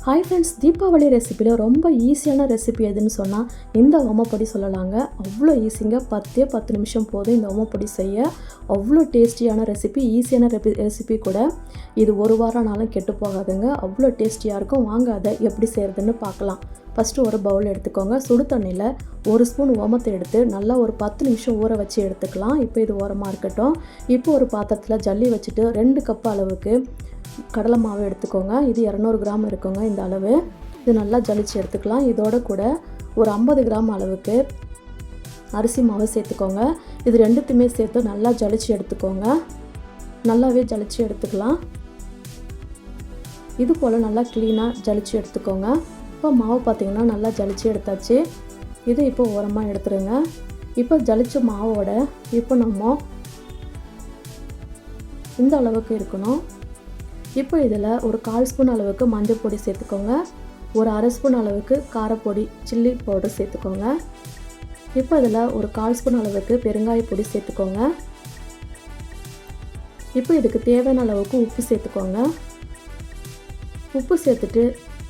Hi friends, Deepavali ரெசிப்பியில் ரொம்ப ஈஸியான recipe எதுன்னு சொன்னால் இந்த ஓமப்பொடி சொல்லலாங்க. அவ்வளோ ஈஸிங்க, 10 நிமிஷம் போதும் இந்த ஓமப்பொடி செய்ய. அவ்வளோ டேஸ்டியான ரெசிபி, ஈஸியான ரெசிபி கூட. இது ஒரு வாரம்னாலும் கெட்டு போகாதுங்க, அவ்வளோ டேஸ்டியாக இருக்கும். வாங்க அதை எப்படி செய்கிறதுன்னு பார்க்கலாம். ஃபஸ்ட்டு ஒரு பவுல் எடுத்துக்கோங்க. சுடு தண்ணியில் 1 ஸ்பூன் ஓமத்தை எடுத்து நல்லா ஒரு 10 நிமிஷம் ஊற வச்சு எடுத்துக்கலாம். இப்போ இது ஓரமாக இருக்கட்டும். இப்போ ஒரு பாத்திரத்தில் ஜல்லி வச்சுட்டு 2 கப் அளவுக்கு கடலை மாவு எடுத்துக்கோங்க. இது 200 கிராம் இருக்குங்க இந்த அளவு. இது நல்லா ஜலிச்சு எடுத்துக்கலாம். இதோட கூட ஒரு 50 கிராம் அளவுக்கு அரிசி மாவு சேர்த்துக்கோங்க. இது ரெண்டுத்தையுமே சேர்த்து நல்லா ஜலிச்சு எடுத்துக்கோங்க. நல்லாவே ஜலிச்சு எடுத்துக்கலாம். இது போல் நல்லா க்ளீனாக ஜலிச்சு எடுத்துக்கோங்க. இப்போ மாவு பார்த்திங்கன்னா நல்லா ஜலிச்சு எடுத்தாச்சு. இது இப்போ ஓரமாக எடுத்துருங்க. இப்போ ஜலிச்ச மாவோட இப்போ நம்ம இந்த அளவுக்கு இருக்கணும். இப்போ இதில் ஒரு 1/4 ஸ்பூன் அளவுக்கு மஞ்சள் பொடி சேர்த்துக்கோங்க. ஒரு 1/2 ஸ்பூன் அளவுக்கு காரப்பொடி சில்லி பவுடர் சேர்த்துக்கோங்க. இப்போ இதில் ஒரு 1/4 ஸ்பூன் அளவுக்கு பெருங்காய பொடி சேர்த்துக்கோங்க. இப்போ இதுக்கு தேவையான அளவுக்கு உப்பு சேர்த்துக்கோங்க. உப்பு சேர்த்துட்டு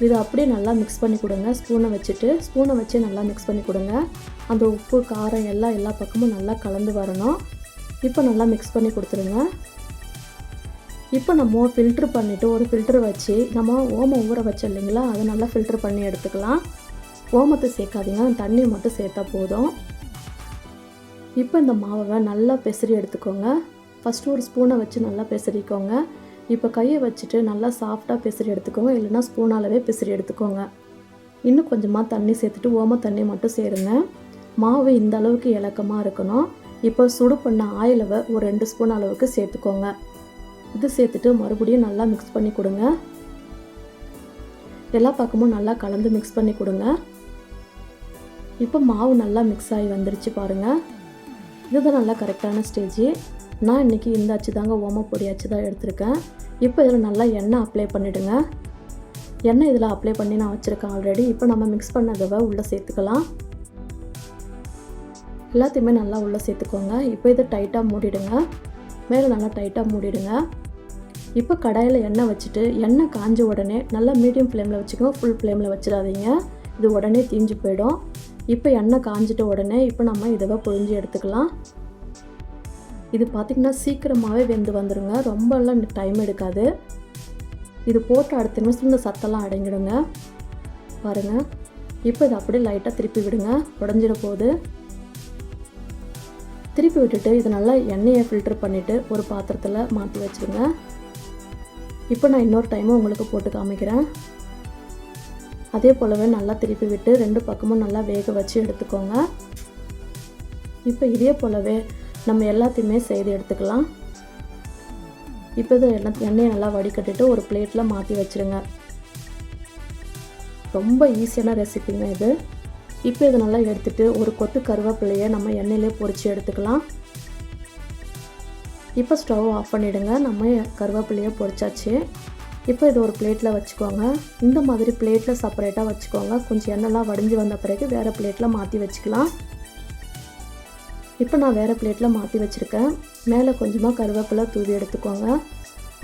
இதை அப்படியே நல்லா மிக்ஸ் பண்ணி கொடுங்க. ஸ்பூனை வச்சு நல்லா மிக்ஸ் பண்ணி கொடுங்க. அந்த உப்பு காரம் எல்லா பக்கமும் நல்லா கலந்து வரணும். இப்போ நல்லா மிக்ஸ் பண்ணி கொடுத்துருங்க. இப்போ நம்ம ஃபில்ட்ரு பண்ணிவிட்டு ஒரு ஃபில்ட்ரு வச்சு நம்ம ஓமம் ஊற வச்சோம் இல்லைங்களா, அதை நல்லா ஃபில்ட்ரு பண்ணி எடுத்துக்கலாம். ஓமத்தை சேர்க்காதீங்க, தண்ணி மட்டும் சேர்த்தா போதும். இப்போ இந்த மாவை நல்லா பெசரி எடுத்துக்கோங்க. ஃபஸ்ட்டு ஒரு ஸ்பூனை வச்சு நல்லா பெசரிக்கோங்க. இப்போ கையை வச்சுட்டு நல்லா சாஃப்டாக பெசரி எடுத்துக்கோங்க, இல்லைனா ஸ்பூனாலவே பெசரி எடுத்துக்கோங்க. இன்னும் கொஞ்சமாக தண்ணி சேர்த்துட்டு ஓம தண்ணி மட்டும் சேருங்க. மாவு இந்த அளவுக்கு இலக்கமாக இருக்கணும். இப்போ சுடு பண்ண ஆயிலை ஒரு 2 ஸ்பூன் அளவுக்கு சேர்த்துக்கோங்க. இது சேர்த்துட்டு மறுபடியும் நல்லா மிக்ஸ் பண்ணி கொடுங்க. எல்லா பக்கமும் நல்லா கலந்து மிக்ஸ் பண்ணி கொடுங்க. இப்போ மாவு நல்லா மிக்ஸ் ஆகி வந்துருச்சு பாருங்கள். இதுதான் நல்லா கரெக்டான ஸ்டேஜ். நான் இன்றைக்கி இந்த அச்சு தாங்க, ஓமப்பொடி அச்சு தான் எடுத்திருக்கேன். இப்போ இதில் நல்லா எண்ணெய் அப்ளை பண்ணிவிடுங்க. எண்ணெய் இதில் அப்ளை பண்ணி நான் வச்சுருக்கேன் ஆல்ரெடி. இப்போ நம்ம மிக்ஸ் பண்ணதை உள்ளே சேர்த்துக்கலாம். எல்லாத்தையுமே நல்லா உள்ளே சேர்த்துக்கோங்க. இப்போ இதை டைட்டாக மூடிடுங்க. மேலே நல்லா டைட்டாக மூடிடுங்க. இப்போ கடாயில் எண்ணெய் வச்சுட்டு எண்ணெய் காஞ்ச உடனே நல்லா மீடியம் ஃப்ளேமில் வச்சுக்கோங்க, ஃபுல் ஃப்ளேமில் வச்சிடாதீங்க, இது உடனே தீஞ்சு போயிடும். இப்போ எண்ணெய் காஞ்சிட்ட உடனே இப்போ நம்ம இதை புழிஞ்சு எடுத்துக்கலாம். இது பார்த்திங்கன்னா சீக்கிரமாகவே வெந்து வந்துடுங்க, ரொம்பலாம் டைம் எடுக்காது. இது போட்டு அடுத்த நிமிஷம் இந்த சத்தெல்லாம் அடங்கிடுங்க பாருங்கள். இப்போ இதை அப்படியே லைட்டாக திருப்பி விடுங்க, உடஞ்சிட போகுது. திருப்பி விட்டுட்டு இது நல்லா எண்ணெயை ஃபில்டர் பண்ணிவிட்டு ஒரு பாத்திரத்தில் மாற்றி வச்சுருங்க. இப்போ நான் இன்னொரு டைமும் உங்களுக்கு போட்டு காமிக்கிறேன். அதே போலவே நல்லா திருப்பி விட்டு 2 பக்கமும் நல்லா வேக வச்சு எடுத்துக்கோங்க. இப்போ இதே போலவே நம்ம எல்லாத்தையுமே செய்து எடுத்துக்கலாம். இப்போ இது எண்ணெயை நல்லா வடிகட்டிட்டு ஒரு பிளேட்டில் மாற்றி வச்சுருங்க. ரொம்ப ஈஸியான ரெசிபிங்க இது. இப்போ இதை நல்லா எடுத்துகிட்டு ஒரு கொத்து கருவேப்பிலையை நம்ம எண்ணெயிலே பொரித்து எடுத்துக்கலாம். இப்போ ஸ்டவ் ஆஃப் பண்ணிவிடுங்க. நம்ம கருவேப்பிலையை பொரிச்சாச்சு. இப்போ இது ஒரு பிளேட்டில் வச்சுக்கோங்க. இந்த மாதிரி பிளேட்டில் செப்பரேட்டாக வச்சுக்கோங்க. கொஞ்சம் எண்ணெய்லாம் வடிஞ்சு வந்த பிறகு வேறு பிளேட்டில் மாற்றி வச்சுக்கலாம். இப்போ நான் வேறு பிளேட்டில் மாற்றி வச்சுருக்கேன். மேலே கொஞ்சமாக கருவேப்பிலை தூவி எடுத்துக்கோங்க.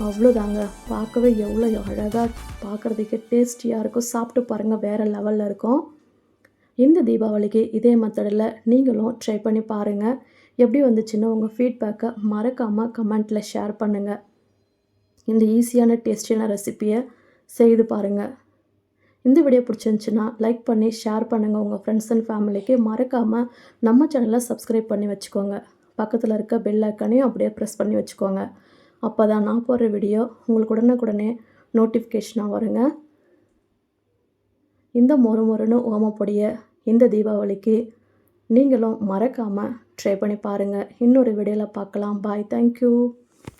அவ்வளோதாங்க, பார்க்கவே எவ்வளோ அழகாக, பார்க்குறதுக்கு டேஸ்டியாக இருக்கும். சாப்பிட்டு பாருங்கள், வேறு லெவலில் இருக்கும். இந்த தீபாவளிக்கு இதே மெத்தடில் நீங்களும் ட்ரை பண்ணி பாருங்கள். எப்படி வந்துச்சுன்னு உங்கள் ஃபீட்பேக்கை மறக்காமல் கமெண்ட்டில் ஷேர் பண்ணுங்கள். இந்த ஈஸியான டேஸ்டியான ரெசிப்பியை செய்து பாருங்கள். இந்த வீடியோ பிடிச்சிருந்துச்சின்னா லைக் பண்ணி ஷேர் பண்ணுங்கள் உங்கள் ஃப்ரெண்ட்ஸ் அண்ட் ஃபேமிலிக்கு. மறக்காமல் நம்ம சேனலை சப்ஸ்கிரைப் பண்ணி வச்சுக்கோங்க. பக்கத்தில் இருக்க பெல் ஐக்கானையும் அப்படியே ப்ரெஸ் பண்ணி வச்சுக்கோங்க. அப்போ தான் நான் போடுற வீடியோ உங்களுக்கு உடனே நோட்டிஃபிகேஷனாக வருங்க. இந்த மொறுன்னு ஓமப்பொடியை இந்த தீபாவளிக்கு நீங்களும் மறக்காமல் ட்ரை பண்ணி பாருங்கள். இன்னொரு வீடியோவில் பார்க்கலாம். பாய், தேங்க்யூ.